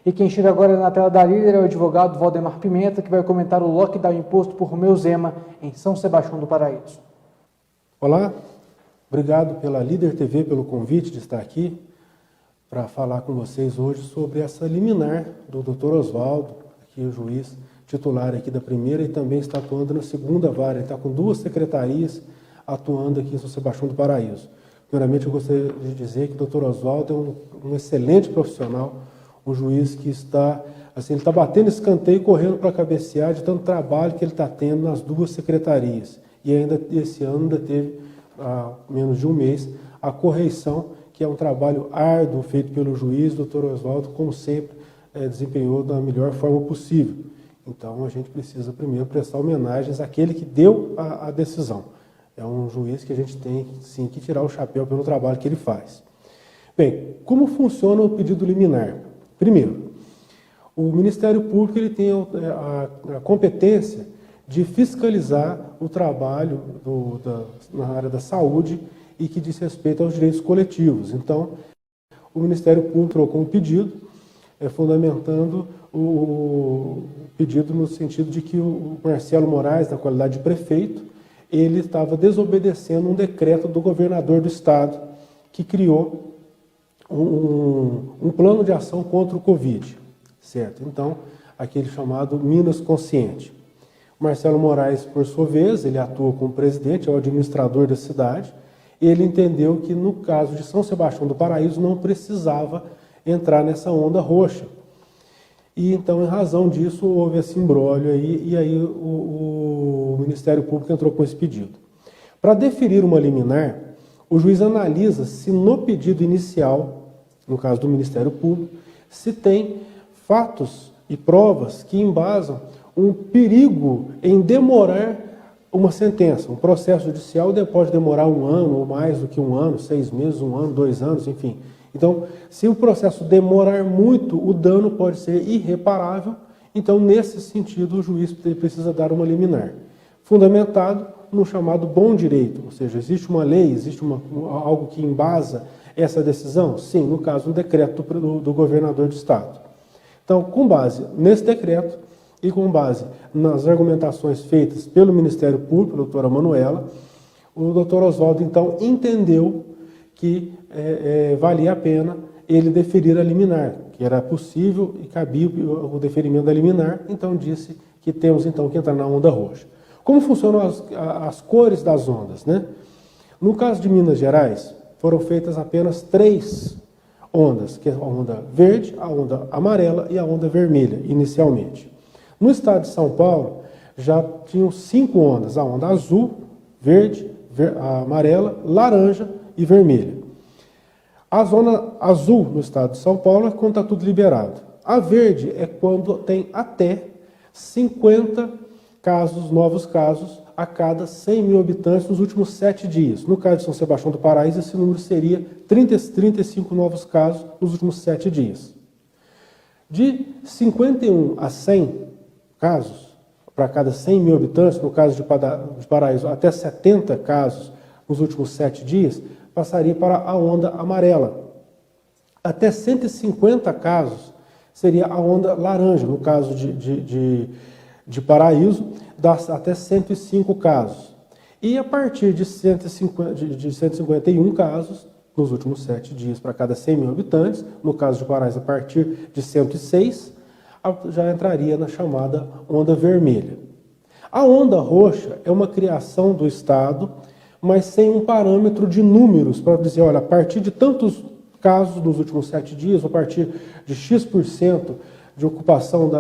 E quem chega agora na tela da líder é o advogado Valdemar Pimenta, que vai comentar o lockdown imposto por Romeu Zema em São Sebastião do Paraíso. Olá, obrigado pela Líder TV, pelo convite de estar aqui para falar com vocês hoje sobre essa liminar do Dr. Oswaldo, aqui o juiz titular aqui da primeira e também está atuando na segunda vara. Ele está com 2 secretarias atuando aqui em São Sebastião do Paraíso. Primeiramente, eu gostaria de dizer que o Dr. Oswaldo é um excelente profissional, um juiz que está, assim, ele está batendo escanteio e correndo para cabecear de tanto trabalho que ele está tendo nas 2 secretarias. E ainda esse ano ainda teve, há menos de um mês, a correição, que é um trabalho árduo feito pelo juiz. O Dr. Oswaldo, como sempre, desempenhou da melhor forma possível. Então, a gente precisa primeiro prestar homenagens àquele que deu a decisão. É um juiz que a gente tem, sim, que tirar o chapéu pelo trabalho que ele faz. Bem, como funciona o pedido liminar? Primeiro, o Ministério Público ele tem a competência de fiscalizar o trabalho na área da saúde e que diz respeito aos direitos coletivos. Então, o Ministério Público trocou um pedido, fundamentando o pedido no sentido de que o Marcelo Moraes, na qualidade de prefeito, ele estava desobedecendo um decreto do governador do estado que criou um plano de ação contra o Covid, certo? Então, aquele chamado Minas Consciente. Marcelo Moraes, por sua vez, ele atua como presidente, é o administrador da cidade. Ele entendeu que no caso de São Sebastião do Paraíso não precisava entrar nessa onda roxa. E então, em razão disso, houve esse imbróglio aí, e aí o Ministério Público entrou com esse pedido. Para deferir uma liminar, o juiz analisa se no pedido inicial, no caso do Ministério Público, se tem fatos e provas que embasam um perigo em demorar uma sentença. Um processo judicial pode demorar 1 ano ou mais do que 1 ano, 6 meses, 1 ano, 2 anos, enfim. Então, se o processo demorar muito, o dano pode ser irreparável. Então, nesse sentido, o juiz precisa dar uma liminar, fundamentado no chamado bom direito, ou seja, existe uma lei, existe algo que embasa essa decisão? Sim, no caso, um decreto do governador do estado. Então, com base nesse decreto e com base nas argumentações feitas pelo Ministério Público, a doutora Manuela, o doutor Oswaldo, então, entendeu que valia a pena ele deferir a liminar, que era possível e cabia o deferimento da liminar, então disse que temos então que entrar na onda roxa. Como funcionam as cores das ondas, né? No caso de Minas Gerais, foram feitas apenas 3 ondas, que é a onda verde, a onda amarela e a onda vermelha, inicialmente. No estado de São Paulo, já tinham 5 ondas, a onda azul, verde, a amarela, laranja e vermelha. A zona azul no estado de São Paulo é quando está tudo liberado. A verde é quando tem até 50 novos casos a cada 100 mil habitantes nos últimos 7 dias. No caso de São Sebastião do Paraíso, esse número seria 35 novos casos nos últimos 7 dias. De 51 a 100 casos para cada 100 mil habitantes, no caso de Paraíso, até 70 casos nos últimos 7 dias, passaria para a onda amarela. Até 150 casos seria a onda laranja, no caso de Paraíso, dá até 105 casos. E a partir de 151 casos, nos últimos 7 dias, para cada 100 mil habitantes, no caso de Paraíso, a partir de 106, já entraria na chamada onda vermelha. A onda roxa é uma criação do Estado, mas sem um parâmetro de números, para dizer, olha, a partir de tantos casos nos últimos 7 dias, a partir de X% de ocupação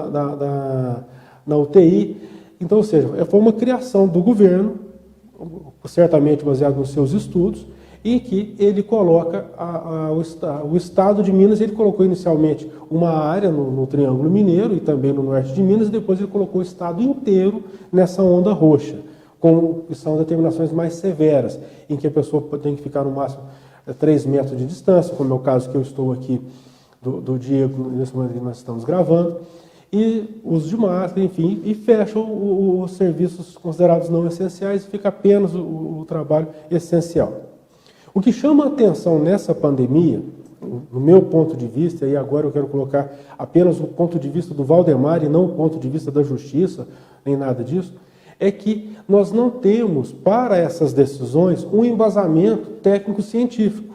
na UTI. Então, ou seja, foi uma criação do governo, certamente baseado nos seus estudos, em que ele coloca o estado de Minas, ele colocou inicialmente uma área no Triângulo Mineiro e também no norte de Minas, e depois ele colocou o estado inteiro nessa onda roxa, que são determinações mais severas, em que a pessoa tem que ficar no máximo 3 metros de distância, como é o caso que eu estou aqui do Diego, nesse momento que nós estamos gravando, e uso de máscara, enfim, e fecham os serviços considerados não essenciais e fica apenas o trabalho essencial. O que chama a atenção nessa pandemia no meu ponto de vista, e agora eu quero colocar apenas o ponto de vista do Valdemar e não o ponto de vista da justiça, nem nada disso, é que nós não temos para essas decisões um embasamento técnico-científico.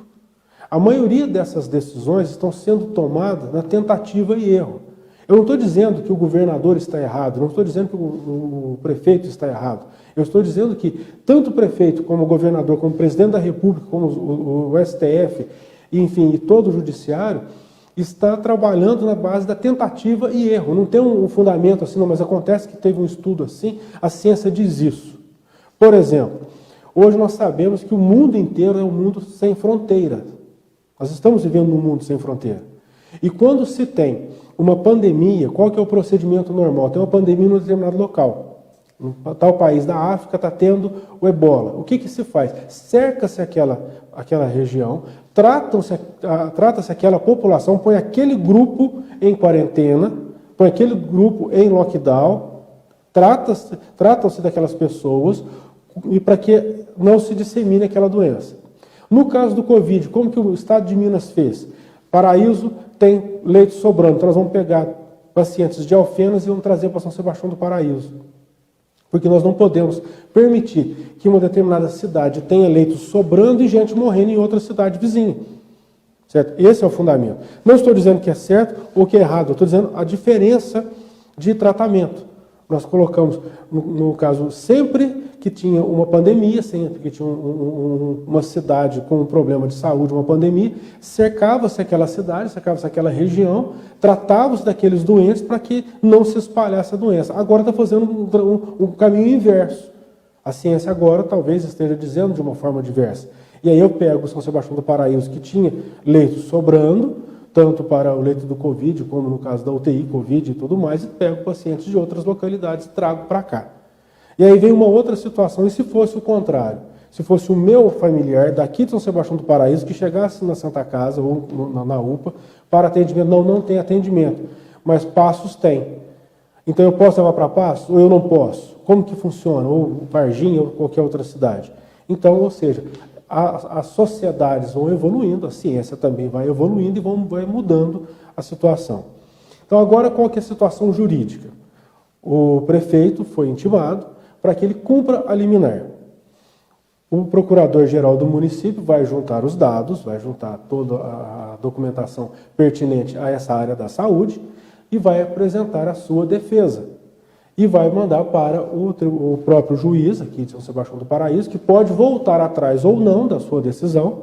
A maioria dessas decisões estão sendo tomadas na tentativa e erro. Eu não estou dizendo que o governador está errado, não estou dizendo que o prefeito está errado. Eu estou dizendo que tanto o prefeito como o governador, como o presidente da República, como o STF, enfim, e todo o judiciário, está trabalhando na base da tentativa e erro. Não tem um fundamento assim, não, mas acontece que teve um estudo assim, a ciência diz isso. Por exemplo, hoje nós sabemos que o mundo inteiro é um mundo sem fronteiras. Nós estamos vivendo num mundo sem fronteira. E quando se tem uma pandemia, qual que é o procedimento normal? Tem uma pandemia em um determinado local. Em tal país da África está tendo o ebola. O que se faz? Cerca-se aquela região, trata-se aquela população, põe aquele grupo em quarentena, põe aquele grupo em lockdown, tratam-se daquelas pessoas e para que não se dissemine aquela doença. No caso do Covid, como que o Estado de Minas fez? Paraíso tem leite sobrando, então nós vamos pegar pacientes de Alfenas e vamos trazer para São Sebastião do Paraíso. Porque nós não podemos permitir que uma determinada cidade tenha leitos sobrando e gente morrendo em outra cidade vizinha. Certo? Esse é o fundamento. Não estou dizendo que é certo ou que é errado, eu estou dizendo a diferença de tratamento. Nós colocamos, no caso, sempre que tinha uma pandemia, sempre que tinha uma cidade com um problema de saúde, uma pandemia, cercava-se aquela cidade, cercava-se aquela região, tratava-se daqueles doentes para que não se espalhasse a doença. Agora está fazendo um caminho inverso. A ciência agora talvez esteja dizendo de uma forma diversa. E aí eu pego São Sebastião do Paraíso, que tinha leitos sobrando, tanto para o leito do Covid, como no caso da UTI, Covid e tudo mais, e pego pacientes de outras localidades e trago para cá. E aí vem uma outra situação, e se fosse o contrário? Se fosse o meu familiar daqui de São Sebastião do Paraíso, que chegasse na Santa Casa ou na UPA para atendimento, não tem atendimento, mas Passos tem. Então eu posso levar para Passos ou eu não posso? Como que funciona? Ou Varginha ou qualquer outra cidade. Então, ou seja, as sociedades vão evoluindo, a ciência também vai evoluindo e vai mudando a situação. Então agora qual que é a situação jurídica? O prefeito foi intimado para que ele cumpra a liminar. O procurador-geral do município vai juntar os dados, vai juntar toda a documentação pertinente a essa área da saúde e vai apresentar a sua defesa. E vai mandar para o próprio juiz, aqui de São Sebastião do Paraíso, que pode voltar atrás ou não da sua decisão,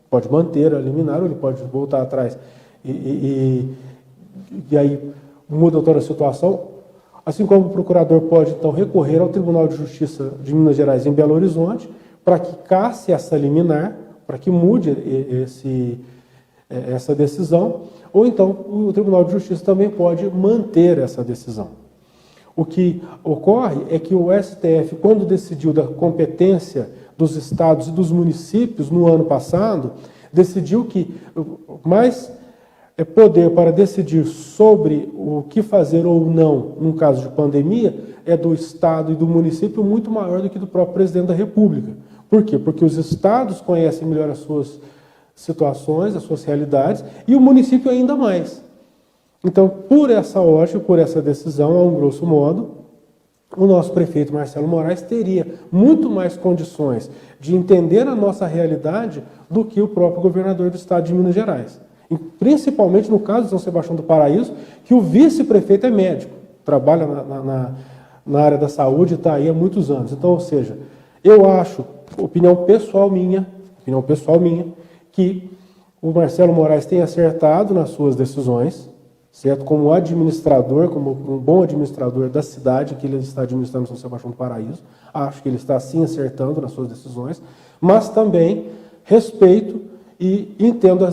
pode manter a liminar, ou ele pode voltar atrás e aí muda toda a situação. Assim como o procurador pode, então, recorrer ao Tribunal de Justiça de Minas Gerais em Belo Horizonte, para que casse essa liminar, para que mude essa decisão, ou então o Tribunal de Justiça também pode manter essa decisão. O que ocorre é que o STF, quando decidiu da competência dos estados e dos municípios no ano passado, decidiu que mais poder para decidir sobre o que fazer ou não num caso de pandemia é do estado e do município muito maior do que do próprio presidente da República. Por quê? Porque os estados conhecem melhor as suas situações, as suas realidades, e o município ainda mais. Então, por essa ótica, por essa decisão, a um grosso modo, o nosso prefeito Marcelo Moraes teria muito mais condições de entender a nossa realidade do que o próprio governador do estado de Minas Gerais. E, principalmente no caso de São Sebastião do Paraíso, que o vice-prefeito é médico, trabalha na área da saúde e está aí há muitos anos. Então, ou seja, eu acho, opinião pessoal minha, que o Marcelo Moraes tem acertado nas suas decisões, certo? Como administrador, como um bom administrador da cidade que ele está administrando São Sebastião do Paraíso, acho que ele está sim acertando nas suas decisões, mas também respeito e entendo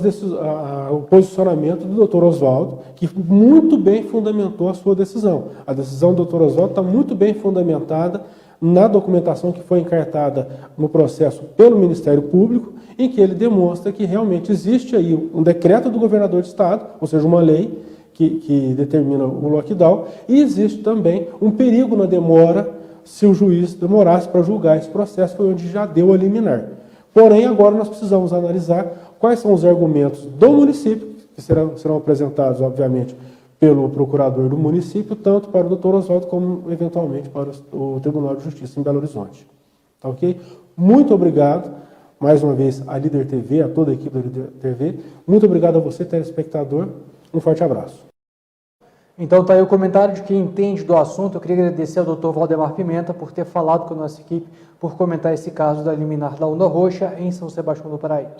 o posicionamento do Dr. Oswaldo, que muito bem fundamentou a sua decisão. A decisão do Dr. Oswaldo está muito bem fundamentada na documentação que foi encartada no processo pelo Ministério Público, em que ele demonstra que realmente existe aí um decreto do governador de estado, ou seja, uma lei que determina o lockdown, e existe também um perigo na demora se o juiz demorasse para julgar esse processo, foi onde já deu a liminar. Porém, agora nós precisamos analisar quais são os argumentos do município, que serão apresentados, obviamente, pelo procurador do município, tanto para o doutor Oswaldo como, eventualmente, para o Tribunal de Justiça em Belo Horizonte. Tá ok? Muito obrigado, mais uma vez, à Líder TV, a toda a equipe da Líder TV. Muito obrigado a você, telespectador. Um forte abraço. Então está aí o comentário de quem entende do assunto. Eu queria agradecer ao Dr. Valdemar Pimenta por ter falado com a nossa equipe, por comentar esse caso da liminar da Onda Roxa em São Sebastião do Paraíso.